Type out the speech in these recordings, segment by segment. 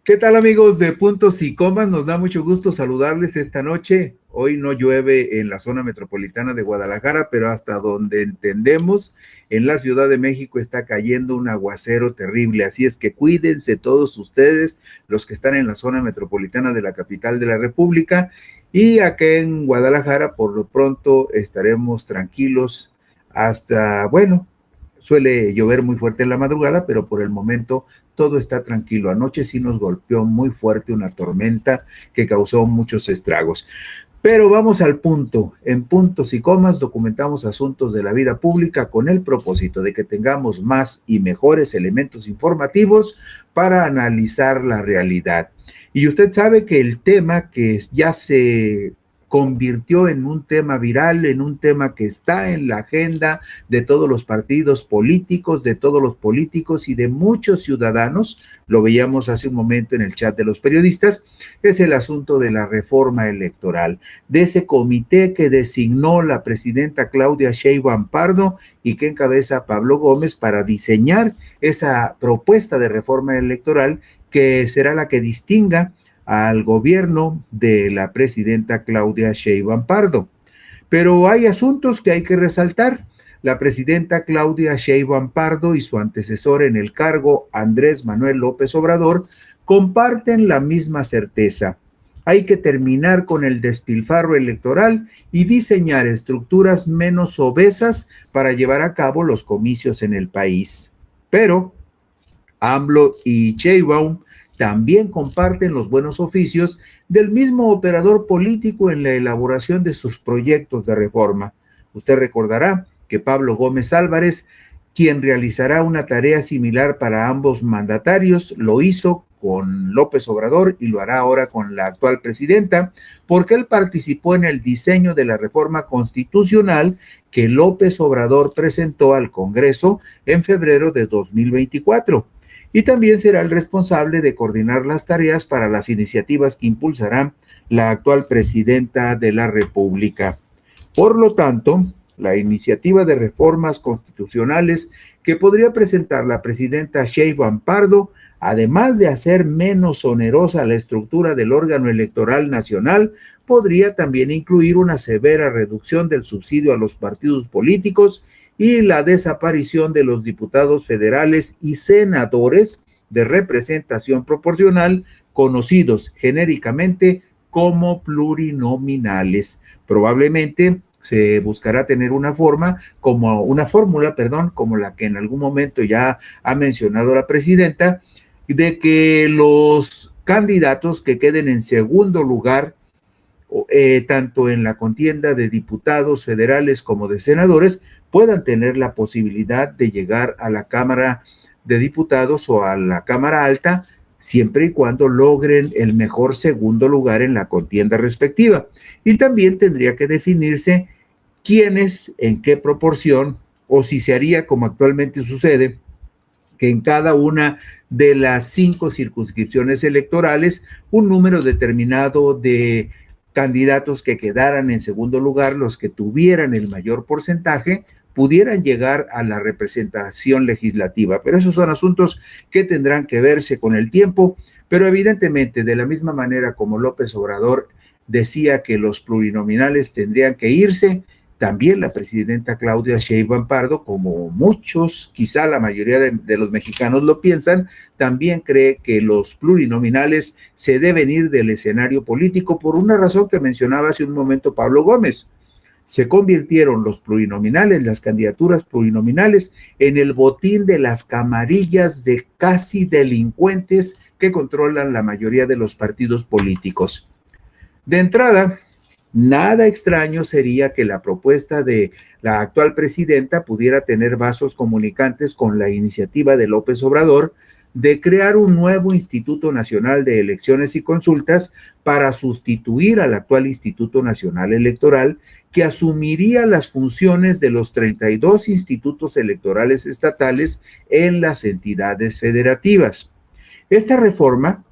¿Qué tal, amigos de Puntos y Comas? Nos da mucho gusto saludarles esta noche. Hoy no llueve en la zona metropolitana de Guadalajara, pero hasta donde entendemos, en la Ciudad de México está cayendo un aguacero terrible. Así es que cuídense todos ustedes, los que están en la zona metropolitana de la capital de la República. Y acá en Guadalajara, por lo pronto, estaremos tranquilos hasta, bueno, suele llover muy fuerte en la madrugada, pero por el momento todo está tranquilo. Anoche sí nos golpeó muy fuerte una tormenta que causó muchos estragos. Pero vamos al punto. En Puntos y Comas documentamos asuntos de la vida pública con el propósito de que tengamos más y mejores elementos informativos para analizar la realidad. Y usted sabe que el tema que ya se convirtió en un tema viral, en un tema que está en la agenda de todos los partidos políticos, de todos los políticos y de muchos ciudadanos, lo veíamos hace un momento en el chat de los periodistas, es el asunto de la reforma electoral, de ese comité que designó la presidenta Claudia Sheinbaum Pardo y que encabeza Pablo Gómez para diseñar esa propuesta de reforma electoral que será la que distinga al gobierno de la presidenta Claudia Sheinbaum Pardo. Pero hay asuntos que hay que resaltar. La presidenta Claudia Sheinbaum Pardo y su antecesor en el cargo, Andrés Manuel López Obrador, comparten la misma certeza. Hay que terminar con el despilfarro electoral y diseñar estructuras menos obesas para llevar a cabo los comicios en el país. Pero AMLO y Sheinbaum también comparten los buenos oficios del mismo operador político en la elaboración de sus proyectos de reforma. Usted recordará que Pablo Gómez Álvarez, quien realizará una tarea similar para ambos mandatarios, lo hizo con López Obrador y lo hará ahora con la actual presidenta, porque él participó en el diseño de la reforma constitucional que López Obrador presentó al Congreso en febrero de 2024. Y también será el responsable de coordinar las tareas para las iniciativas que impulsará la actual presidenta de la República. Por lo tanto, la iniciativa de reformas constitucionales que podría presentar la presidenta Sheinbaum Pardo, además de hacer menos onerosa la estructura del órgano electoral nacional, podría también incluir una severa reducción del subsidio a los partidos políticos y la desaparición de los diputados federales y senadores de representación proporcional, conocidos genéricamente como plurinominales. Probablemente se buscará tener una fórmula, como la que en algún momento ya ha mencionado la presidenta, de que los candidatos que queden en segundo lugar, tanto en la contienda de diputados federales como de senadores, puedan tener la posibilidad de llegar a la Cámara de Diputados o a la Cámara Alta, siempre y cuando logren el mejor segundo lugar en la contienda respectiva. Y también tendría que definirse quiénes, en qué proporción, o si se haría como actualmente sucede, que en cada una de las 5 circunscripciones electorales, un número determinado de candidatos que quedaran en segundo lugar, los que tuvieran el mayor porcentaje, pudieran llegar a la representación legislativa. Pero esos son asuntos que tendrán que verse con el tiempo, pero evidentemente de la misma manera como López Obrador decía que los plurinominales tendrían que irse, también la presidenta Claudia Sheinbaum Pardo, como muchos, quizá la mayoría de los mexicanos lo piensan, también cree que los plurinominales se deben ir del escenario político por una razón que mencionaba hace un momento Pablo Gómez. Se convirtieron los plurinominales, las candidaturas plurinominales, en el botín de las camarillas de casi delincuentes que controlan la mayoría de los partidos políticos. De entrada, nada extraño sería que la propuesta de la actual presidenta pudiera tener vasos comunicantes con la iniciativa de López Obrador de crear un nuevo Instituto Nacional de Elecciones y Consultas para sustituir al actual Instituto Nacional Electoral, que asumiría las funciones de los 32 institutos electorales estatales en las entidades federativas. Esta reforma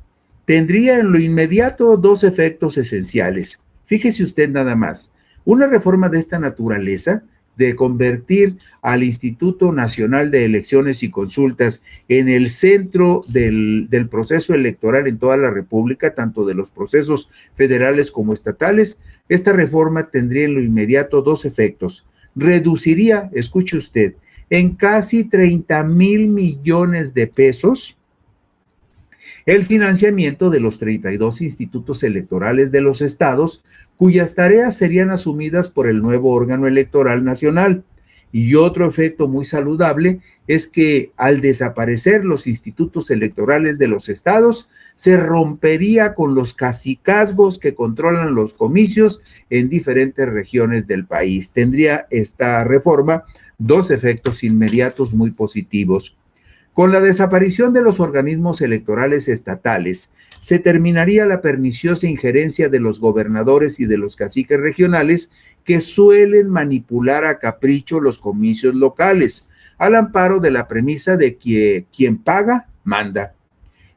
tendría en lo inmediato 2 efectos esenciales. Fíjese usted nada más, una reforma de esta naturaleza de convertir al Instituto Nacional de Elecciones y Consultas en el centro del proceso electoral en toda la República, tanto de los procesos federales como estatales, esta reforma tendría en lo inmediato dos efectos. Reduciría, escuche usted, en casi 30,000 millones de pesos el financiamiento de los 32 institutos electorales de los estados, cuyas tareas serían asumidas por el nuevo órgano electoral nacional. Y otro efecto muy saludable es que al desaparecer los institutos electorales de los estados, se rompería con los cacicazgos que controlan los comicios en diferentes regiones del país. Tendría esta reforma dos efectos inmediatos muy positivos. Con la desaparición de los organismos electorales estatales, se terminaría la perniciosa injerencia de los gobernadores y de los caciques regionales que suelen manipular a capricho los comicios locales, al amparo de la premisa de que quien paga, manda.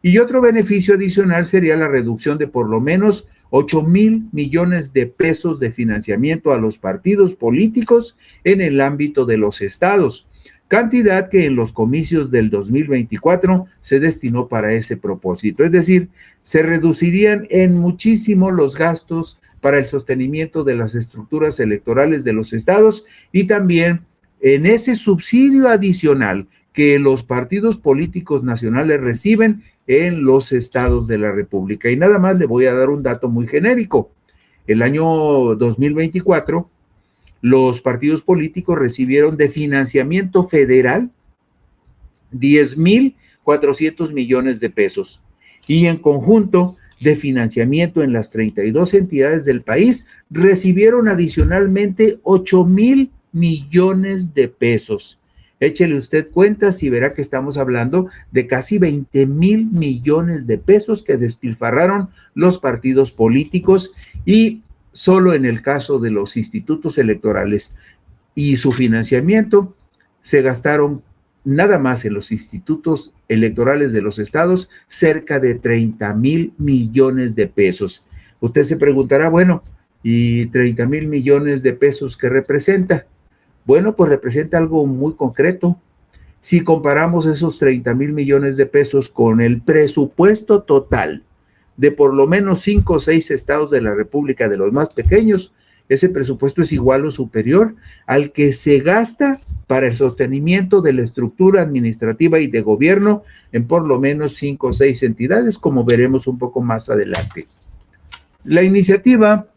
Y otro beneficio adicional sería la reducción de por lo menos 8,000 millones de pesos de financiamiento a los partidos políticos en el ámbito de los estados, cantidad que en los comicios del 2024 se destinó para ese propósito. Es decir, se reducirían en muchísimo los gastos para el sostenimiento de las estructuras electorales de los estados y también en ese subsidio adicional que los partidos políticos nacionales reciben en los estados de la República. Y nada más le voy a dar un dato muy genérico. El año 2024, los partidos políticos recibieron de financiamiento federal 10,400 millones de pesos y en conjunto de financiamiento en las 32 entidades del país recibieron adicionalmente 8,000 millones de pesos. Échele usted cuentas y verá que estamos hablando de casi 20,000 millones de pesos que despilfarraron los partidos políticos y solo en el caso de los institutos electorales y su financiamiento se gastaron nada más en los institutos electorales de los estados cerca de 30,000 millones de pesos. Usted se preguntará, bueno, ¿y 30,000 millones de pesos qué representa? Bueno, pues representa algo muy concreto. Si comparamos esos 30,000 millones de pesos con el presupuesto total de por lo menos 5 o 6 estados de la República, de los más pequeños, ese presupuesto es igual o superior al que se gasta para el sostenimiento de la estructura administrativa y de gobierno en por lo menos 5 o 6 entidades, como veremos un poco más adelante. La iniciativa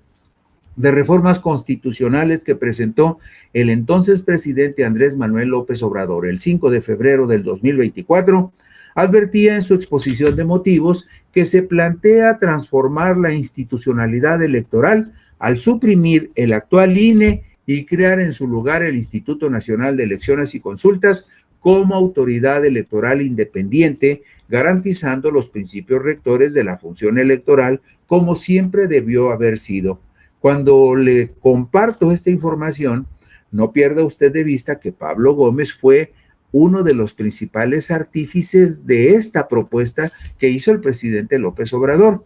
de reformas constitucionales que presentó el entonces presidente Andrés Manuel López Obrador el 5 de febrero del 2024, advertía en su exposición de motivos que se plantea transformar la institucionalidad electoral al suprimir el actual INE y crear en su lugar el Instituto Nacional de Elecciones y Consultas como autoridad electoral independiente, garantizando los principios rectores de la función electoral como siempre debió haber sido. Cuando le comparto esta información, no pierda usted de vista que Pablo Gómez fue uno de los principales artífices de esta propuesta que hizo el presidente López Obrador.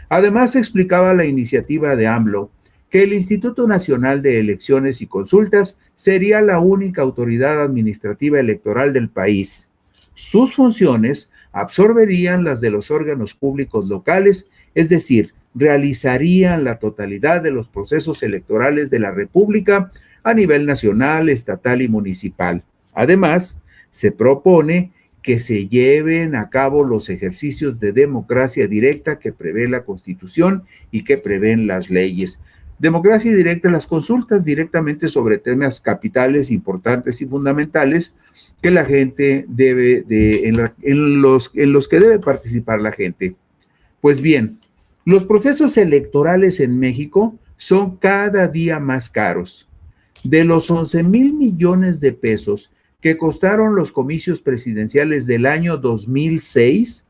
Además, explicaba la iniciativa de AMLO que el Instituto Nacional de Elecciones y Consultas sería la única autoridad administrativa electoral del país. Sus funciones absorberían las de los órganos públicos locales, es decir, realizarían la totalidad de los procesos electorales de la República a nivel nacional, estatal y municipal. Además, se propone que se lleven a cabo los ejercicios de democracia directa que prevé la Constitución y que prevén las leyes. Democracia directa, las consultas directamente sobre temas capitales, importantes y fundamentales que la gente debe en los que debe participar la gente. Pues bien, los procesos electorales en México son cada día más caros. De los 11,000 millones de pesos que costaron los comicios presidenciales del año 2006,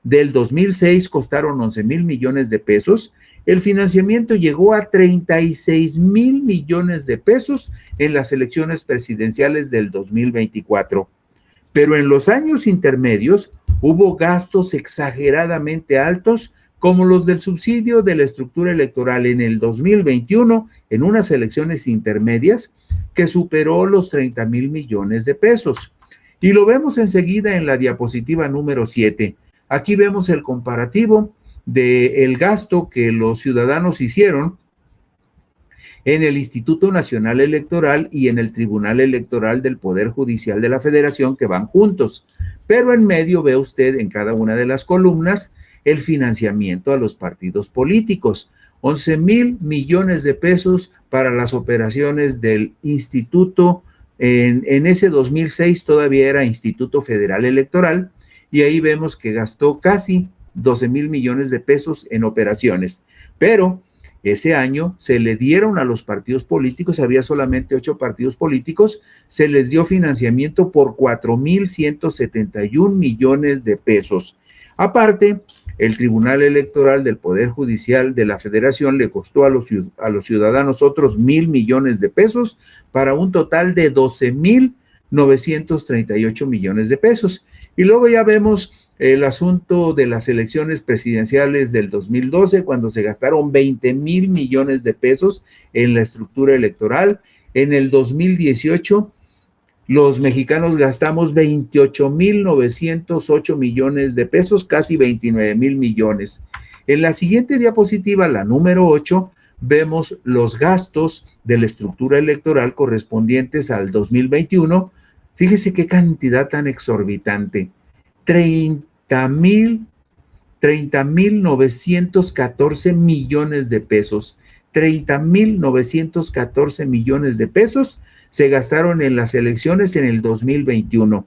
del 2006 costaron 11,000 millones de pesos, el financiamiento llegó a 36,000 millones de pesos en las elecciones presidenciales del 2024. Pero en los años intermedios hubo gastos exageradamente altos como los del subsidio de la estructura electoral en el 2021, en unas elecciones intermedias, que superó los 30,000 millones de pesos. Y lo vemos enseguida en la diapositiva número 7. Aquí vemos el comparativo del gasto que los ciudadanos hicieron en el Instituto Nacional Electoral y en el Tribunal Electoral del Poder Judicial de la Federación, que van juntos. Pero en medio ve usted en cada una de las columnas el financiamiento a los partidos políticos. 11,000 millones de pesos para las operaciones del instituto. En ese 2006 todavía era Instituto Federal Electoral, y ahí vemos que gastó casi 12,000 millones de pesos en operaciones. Pero ese año se le dieron a los partidos políticos, había solamente 8 partidos políticos, se les dio financiamiento por 4,171 millones de pesos. Aparte, el Tribunal Electoral del Poder Judicial de la Federación le costó a los ciudadanos otros 1,000 millones de pesos, para un total de 12,938 millones de pesos. Y luego ya vemos el asunto de las elecciones presidenciales del 2012, cuando se gastaron 20,000 millones de pesos en la estructura electoral. En el 2018, los mexicanos gastamos 28,908 millones de pesos, casi 29,000 millones. En la siguiente diapositiva, la número 8, vemos los gastos de la estructura electoral correspondientes al 2021. Fíjese qué cantidad tan exorbitante. 30,914 millones de pesos. 30,914 millones de pesos se gastaron en las elecciones en el 2021.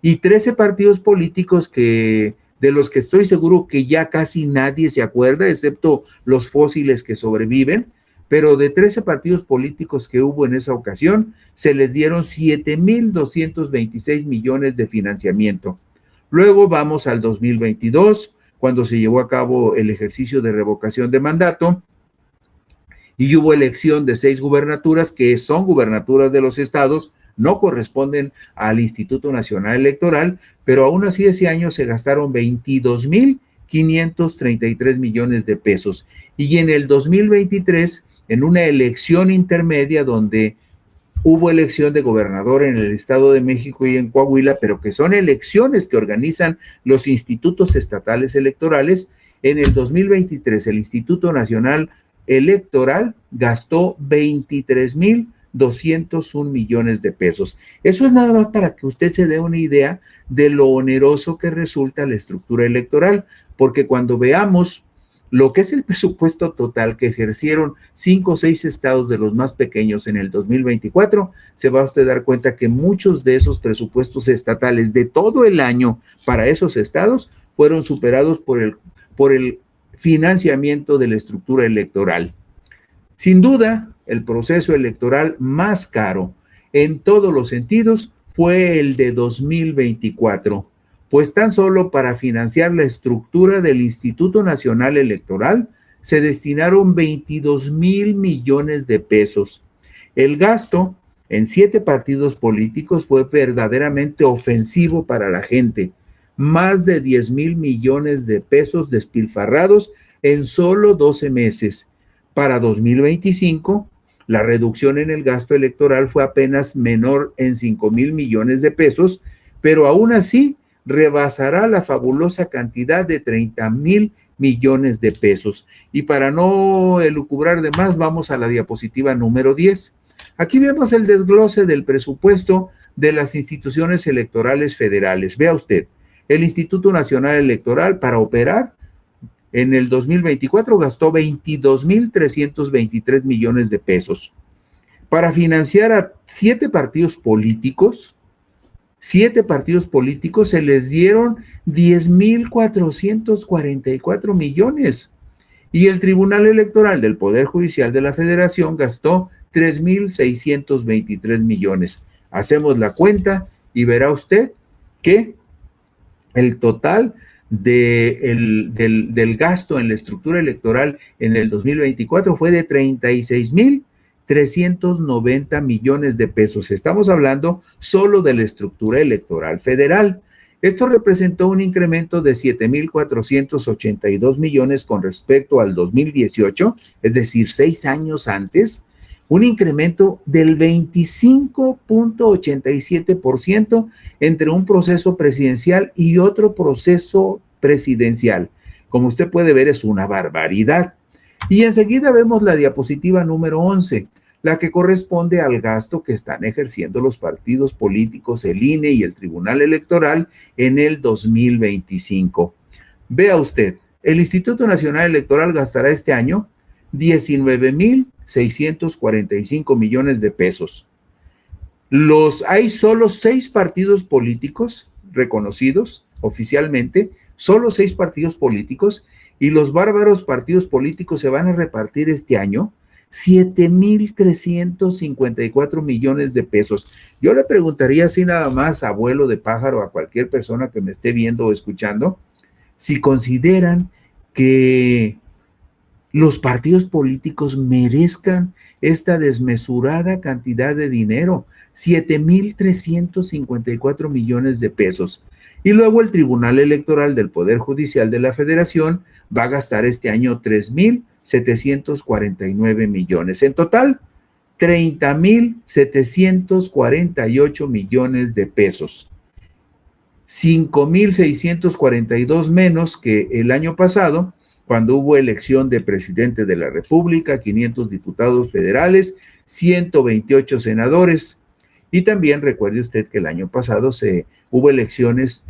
Y 13 partidos políticos de los que estoy seguro que ya casi nadie se acuerda, excepto los fósiles que sobreviven, pero de 13 partidos políticos que hubo en esa ocasión, se les dieron 7,226 millones de financiamiento. Luego vamos al 2022, cuando se llevó a cabo el ejercicio de revocación de mandato, y hubo elección de 6 gubernaturas, que son gubernaturas de los estados, no corresponden al Instituto Nacional Electoral, pero aún así ese año se gastaron 22,533 millones de pesos. Y en el 2023, en una elección intermedia donde hubo elección de gobernador en el Estado de México y en Coahuila, pero que son elecciones que organizan los institutos estatales electorales, en el 2023 el Instituto Nacional Electoral gastó 23,201 millones de pesos. Eso es nada más para que usted se dé una idea de lo oneroso que resulta la estructura electoral, porque cuando veamos lo que es el presupuesto total que ejercieron 5 o 6 estados de los más pequeños en el 2024, se va a usted dar cuenta que muchos de esos presupuestos estatales de todo el año para esos estados fueron superados por el financiamiento de la estructura electoral. Sin duda, el proceso electoral más caro en todos los sentidos fue el de 2024. Pues tan solo para financiar la estructura del Instituto Nacional Electoral se destinaron 22,000 millones de pesos. El gasto en 7 partidos políticos fue verdaderamente ofensivo para la gente. Más de 10,000 millones de pesos despilfarrados en solo 12 meses. Para 2025, la reducción en el gasto electoral fue apenas menor en 5,000 millones de pesos, pero aún así rebasará la fabulosa cantidad de 30,000 millones de pesos. Y para no elucubrar de más, vamos a la diapositiva número 10. Aquí vemos el desglose del presupuesto de las instituciones electorales federales. Vea usted, el Instituto Nacional Electoral para operar en el 2024 gastó 22,323 millones de pesos. Para financiar a 7 partidos políticos se les dieron 10,444 millones. Y el Tribunal Electoral del Poder Judicial de la Federación gastó 3,623 millones. Hacemos la cuenta y verá usted que el total del gasto en la estructura electoral en el 2024 fue de 36,390 millones de pesos. Estamos hablando solo de la estructura electoral federal. Esto representó un incremento de 7,482 millones con respecto al 2018, es decir, 6 años antes, un incremento del 25,87% entre un proceso presidencial y otro proceso presidencial. Como usted puede ver, es una barbaridad. Y enseguida vemos la diapositiva número 11, la que corresponde al gasto que están ejerciendo los partidos políticos, el INE y el Tribunal Electoral en el 2025. Vea usted, el Instituto Nacional Electoral gastará este año 19,645 millones de pesos. Hay solo 6 partidos políticos reconocidos oficialmente, solo 6 partidos políticos, y los bárbaros partidos políticos se van a repartir este año 7,354 millones de pesos. Yo le preguntaría así nada más, abuelo de pájaro, a cualquier persona que me esté viendo o escuchando, si consideran que los partidos políticos merezcan esta desmesurada cantidad de dinero, 7,354 millones de pesos. Y luego el Tribunal Electoral del Poder Judicial de la Federación va a gastar este año 3,749 millones. En total, 30,748 millones de pesos. 5,642 menos que el año pasado, cuando hubo elección de presidente de la República, 500 diputados federales, 128 senadores. Y también recuerde usted que el año pasado hubo elecciones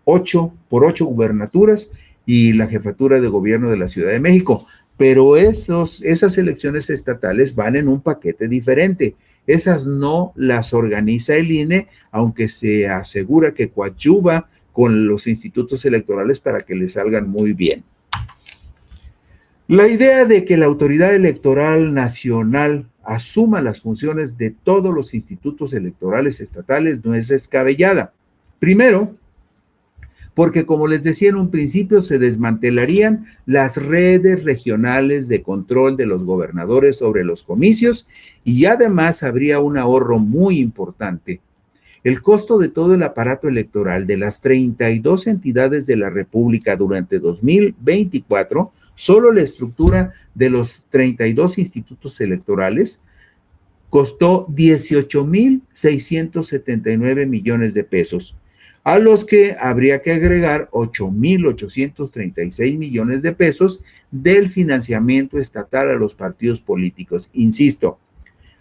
por 8 gubernaturas y la jefatura de gobierno de la Ciudad de México. Pero esas elecciones estatales van en un paquete diferente. Esas no las organiza el INE, aunque se asegura que coadyuva con los institutos electorales para que les salgan muy bien. La idea de que la Autoridad Electoral Nacional asuma las funciones de todos los institutos electorales estatales no es descabellada. Primero, porque como les decía en un principio, se desmantelarían las redes regionales de control de los gobernadores sobre los comicios y además habría un ahorro muy importante. El costo de todo el aparato electoral de las 32 entidades de la República durante 2024, solo la estructura de los 32 institutos electorales, costó 18,679 millones de pesos, a los que habría que agregar 8,836 millones de pesos del financiamiento estatal a los partidos políticos. Insisto,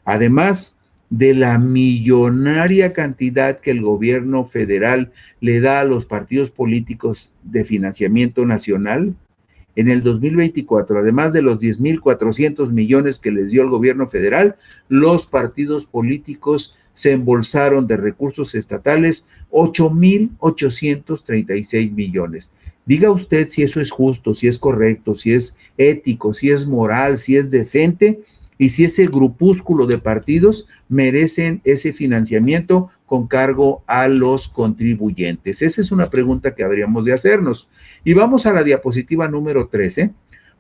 además de la millonaria cantidad que el gobierno federal le da a los partidos políticos de financiamiento nacional, en el 2024, además de los 10,400 millones que les dio el gobierno federal, los partidos políticos se embolsaron de recursos estatales 8,836 millones. Diga usted si eso es justo, si es correcto, si es ético, si es moral, si es decente y si ese grupúsculo de partidos merecen ese financiamiento con cargo a los contribuyentes. Esa es una pregunta que habríamos de hacernos. Y vamos a la diapositiva número 13,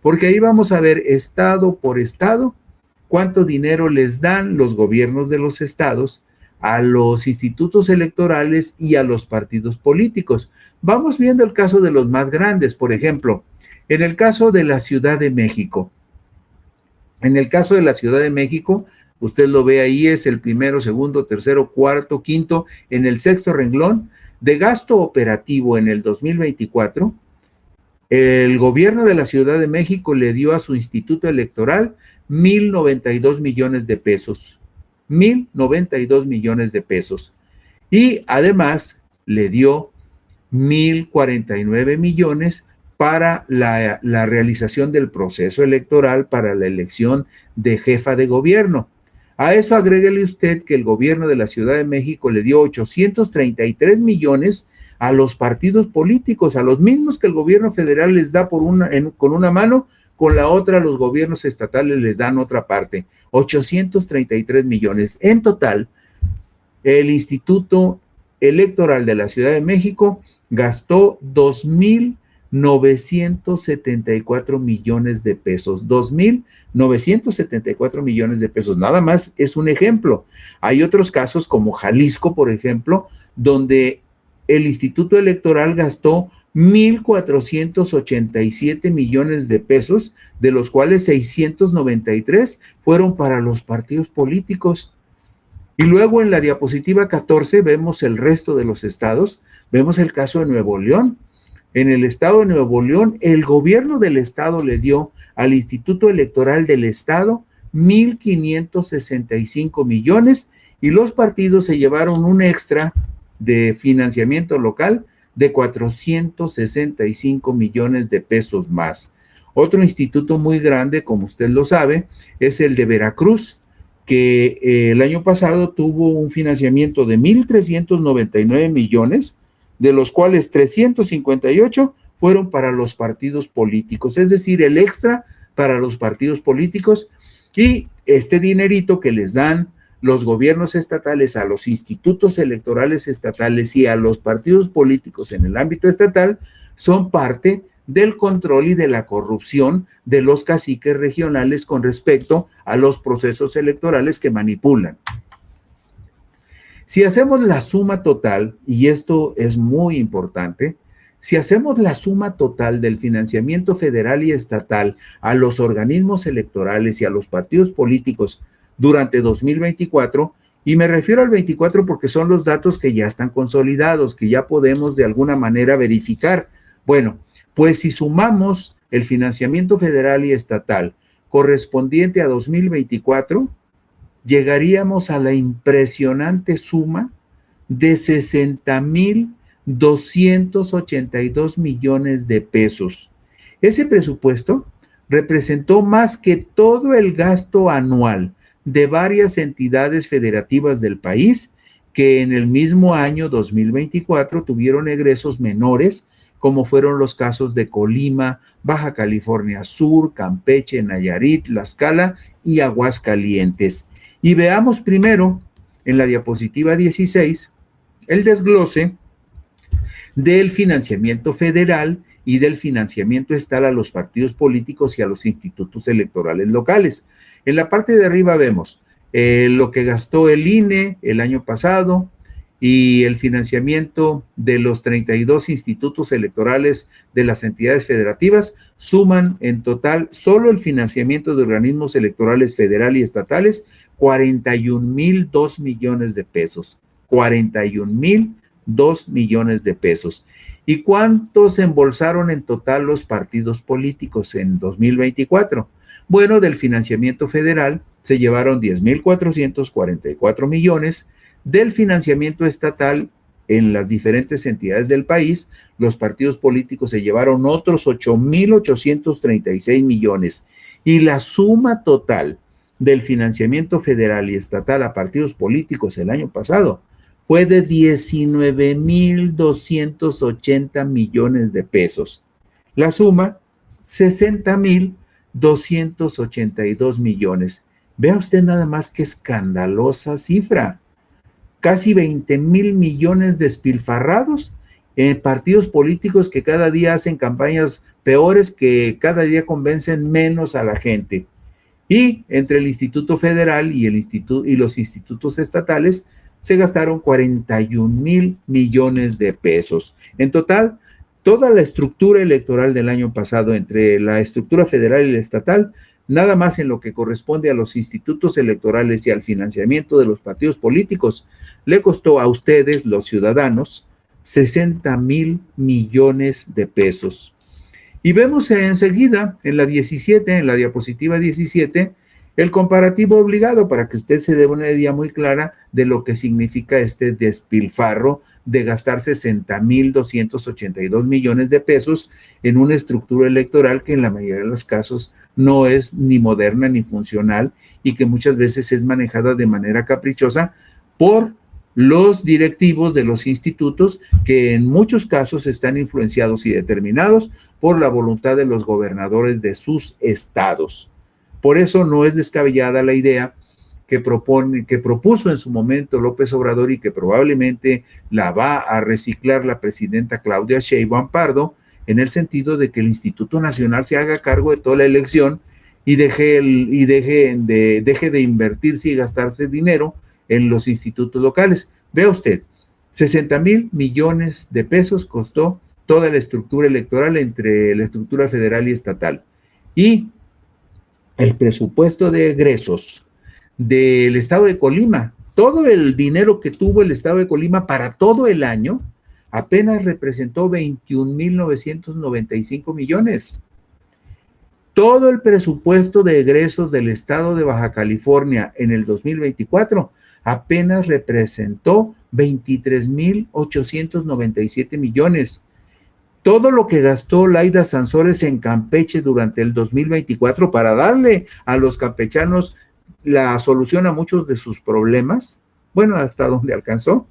porque ahí vamos a ver estado por estado cuánto dinero les dan los gobiernos de los estados a los institutos electorales y a los partidos políticos. Vamos viendo el caso de los más grandes, por ejemplo, en el caso de la Ciudad de México. En el caso de la Ciudad de México, usted lo ve ahí, es el primero, segundo, tercero, cuarto, quinto, en el sexto renglón, de gasto operativo en el 2024, el gobierno de la Ciudad de México le dio a su instituto electoral 1,092 millones de pesos. 1,092 millones de pesos. Y además le dio 1,049 millones para la realización del proceso electoral para la elección de jefa de gobierno. A eso agréguele usted que el gobierno de la Ciudad de México le dio 833 millones a los partidos políticos, a los mismos que el gobierno federal les da con una mano, con la otra los gobiernos estatales les dan otra parte, 833 millones. En total, el Instituto Electoral de la Ciudad de México gastó 2,974 millones de pesos, 2,974 millones de pesos. Nada más es un ejemplo. Hay otros casos como Jalisco, por ejemplo, donde el Instituto Electoral gastó 1,487 millones de pesos, de los cuales 693 fueron para los partidos políticos. Y luego en la diapositiva 14 vemos el resto de los estados, vemos el caso de Nuevo León. En el estado de Nuevo León, el gobierno del estado le dio al Instituto Electoral del Estado 1,565 millones y los partidos se llevaron un extra de financiamiento local de 465 millones de pesos más. Otro instituto muy grande, como usted lo sabe, es el de Veracruz, que el año pasado tuvo un financiamiento de 1,399 millones, de los cuales 358 fueron para los partidos políticos, es decir, el extra para los partidos políticos, y este dinerito que les dan los gobiernos estatales a los institutos electorales estatales y a los partidos políticos en el ámbito estatal son parte del control y de la corrupción de los caciques regionales con respecto a los procesos electorales que manipulan. Si hacemos la suma total, y esto es muy importante, si hacemos la suma total del financiamiento federal y estatal a los organismos electorales y a los partidos políticos durante 2024, y me refiero al 24 porque son los datos que ya están consolidados, que ya podemos de alguna manera verificar. Bueno, pues si sumamos el financiamiento federal y estatal correspondiente a 2024, llegaríamos a la impresionante suma de 60,282 millones de pesos. Ese presupuesto representó más que todo el gasto anual de varias entidades federativas del país que en el mismo año 2024 tuvieron egresos menores, como fueron los casos de Colima, Baja California Sur, Campeche, Nayarit, Tlaxcala y Aguascalientes. Y veamos primero en la diapositiva 16 el desglose del financiamiento federal y del financiamiento estatal a los partidos políticos y a los institutos electorales locales. En la parte de arriba vemos lo que gastó el INE el año pasado y el financiamiento de los 32 institutos electorales de las entidades federativas suman en total solo el financiamiento de organismos electorales federal y estatales 41,002 millones de pesos. 41,002 millones de pesos. ¿Y cuántos embolsaron en total los partidos políticos en 2024? Bueno, del financiamiento federal se llevaron 10,444 millones, del financiamiento estatal en las diferentes entidades del país, los partidos políticos se llevaron otros 8,836 millones, y la suma total del financiamiento federal y estatal a partidos políticos el año pasado fue de 19,280 millones de pesos. La suma, 60,282 millones. Vea usted nada más qué escandalosa cifra. Casi 20,000 millones despilfarrados en partidos políticos que cada día hacen campañas peores, que cada día convencen menos a la gente. Y entre el Instituto Federal y los institutos estatales se gastaron 41,000 millones de pesos. En total, toda la estructura electoral del año pasado, entre la estructura federal y la estatal, nada más en lo que corresponde a los institutos electorales y al financiamiento de los partidos políticos, le costó a ustedes, los ciudadanos, 60,000 millones de pesos. Y vemos enseguida en la diapositiva 17, el comparativo obligado para que usted se dé una idea muy clara de lo que significa este despilfarro de gastar 60,282 millones de pesos en una estructura electoral que en la mayoría de los casos no es ni moderna ni funcional y que muchas veces es manejada de manera caprichosa por los directivos de los institutos que en muchos casos están influenciados y determinados por la voluntad de los gobernadores de sus estados. Por eso no es descabellada la idea que propuso en su momento López Obrador y que probablemente la va a reciclar la presidenta Claudia Sheinbaum Pardo, en el sentido de que el Instituto Nacional se haga cargo de toda la elección y deje de invertirse y gastarse dinero en los institutos locales. Vea usted, 60,000 millones de pesos costó toda la estructura electoral entre la estructura federal y estatal. Y el presupuesto de egresos del estado de Colima, todo el dinero que tuvo el estado de Colima para todo el año, apenas representó 21,995 millones. Todo el presupuesto de egresos del estado de Baja California en el 2024 apenas representó 23,897 millones. Todo lo que gastó Laida Sansores en Campeche durante el 2024 para darle a los campechanos la solución a muchos de sus problemas, bueno, hasta donde alcanzó,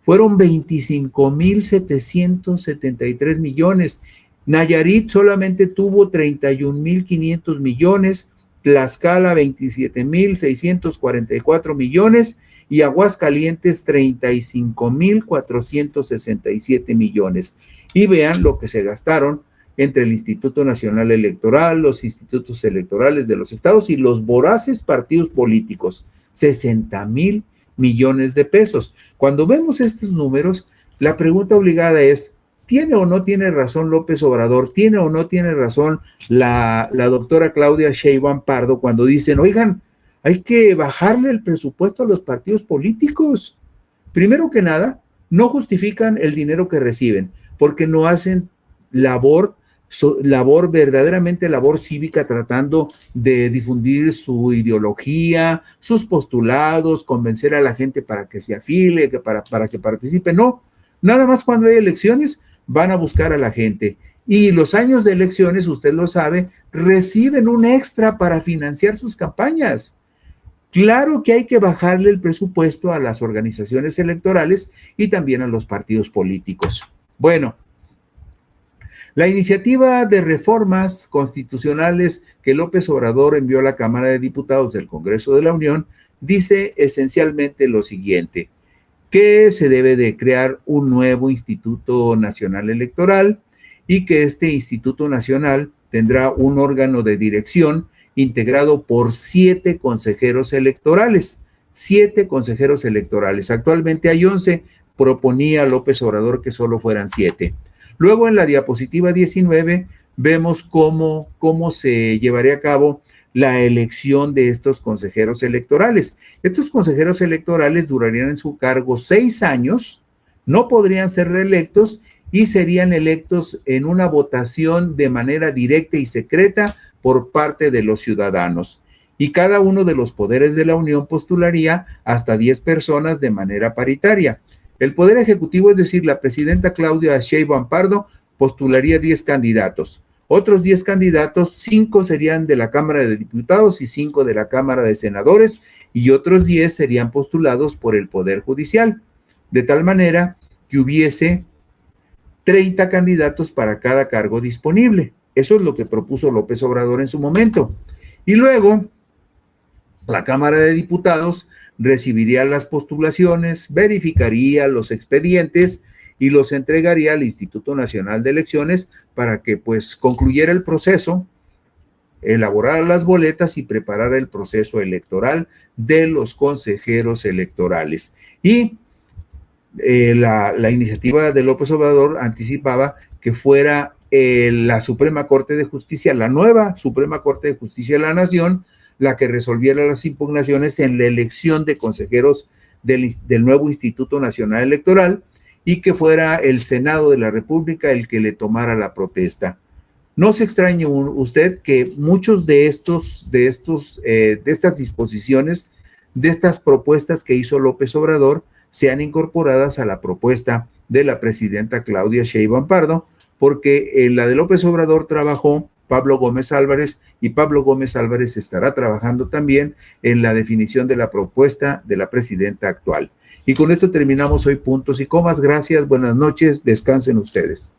fueron 25,773 millones. Nayarit solamente tuvo 31,500 millones, Tlaxcala 27,644 millones y Aguascalientes 35,467 millones. Y vean lo que se gastaron entre el Instituto Nacional Electoral, los institutos electorales de los estados y los voraces partidos políticos, 60,000 millones de pesos. Cuando vemos estos números, la pregunta obligada es, ¿tiene o no tiene razón López Obrador? ¿Tiene o no tiene razón la doctora Claudia Sheinbaum Pardo cuando dicen, oigan, hay que bajarle el presupuesto a los partidos políticos? Primero que nada, no justifican el dinero que reciben, porque no hacen labor verdaderamente labor cívica tratando de difundir su ideología, sus postulados, convencer a la gente para que se afile, para que participe. No, nada más cuando hay elecciones van a buscar a la gente. Y los años de elecciones, usted lo sabe, reciben un extra para financiar sus campañas. Claro que hay que bajarle el presupuesto a las organizaciones electorales y también a los partidos políticos. Bueno, la iniciativa de reformas constitucionales que López Obrador envió a la Cámara de Diputados del Congreso de la Unión dice esencialmente lo siguiente, que se debe de crear un nuevo Instituto Nacional Electoral y que este Instituto Nacional tendrá un órgano de dirección integrado por 7 consejeros electorales. 7 consejeros electorales. Actualmente hay 11, proponía López Obrador que solo fueran 7. Luego en la diapositiva 19 vemos cómo se llevaría a cabo la elección de estos consejeros electorales. Estos consejeros electorales durarían en su cargo 6 años, no podrían ser reelectos y serían electos en una votación de manera directa y secreta por parte de los ciudadanos. Y cada uno de los poderes de la Unión postularía hasta 10 personas de manera paritaria. El Poder Ejecutivo, es decir, la presidenta Claudia Sheinbaum Pardo, postularía 10 candidatos. Otros 10 candidatos, 5 serían de la Cámara de Diputados y 5 de la Cámara de Senadores, y otros 10 serían postulados por el Poder Judicial, de tal manera que hubiese 30 candidatos para cada cargo disponible. Eso es lo que propuso López Obrador en su momento. Y luego, la Cámara de Diputados recibiría las postulaciones, verificaría los expedientes y los entregaría al Instituto Nacional de Elecciones para que pues concluyera el proceso, elaborara las boletas y preparara el proceso electoral de los consejeros electorales. Y la iniciativa de López Obrador anticipaba que fuera la Suprema Corte de Justicia, la nueva Suprema Corte de Justicia de la Nación, la que resolviera las impugnaciones en la elección de consejeros del nuevo Instituto Nacional Electoral y que fuera el Senado de la República el que le tomara la protesta. No se extrañe usted que muchos de estas disposiciones, de estas propuestas que hizo López Obrador, sean incorporadas a la propuesta de la presidenta Claudia Sheinbaum Pardo, porque en la de López Obrador trabajó Pablo Gómez Álvarez, y Pablo Gómez Álvarez estará trabajando también en la definición de la propuesta de la presidenta actual. Y con esto terminamos hoy Puntos y Comas. Gracias, buenas noches, descansen ustedes.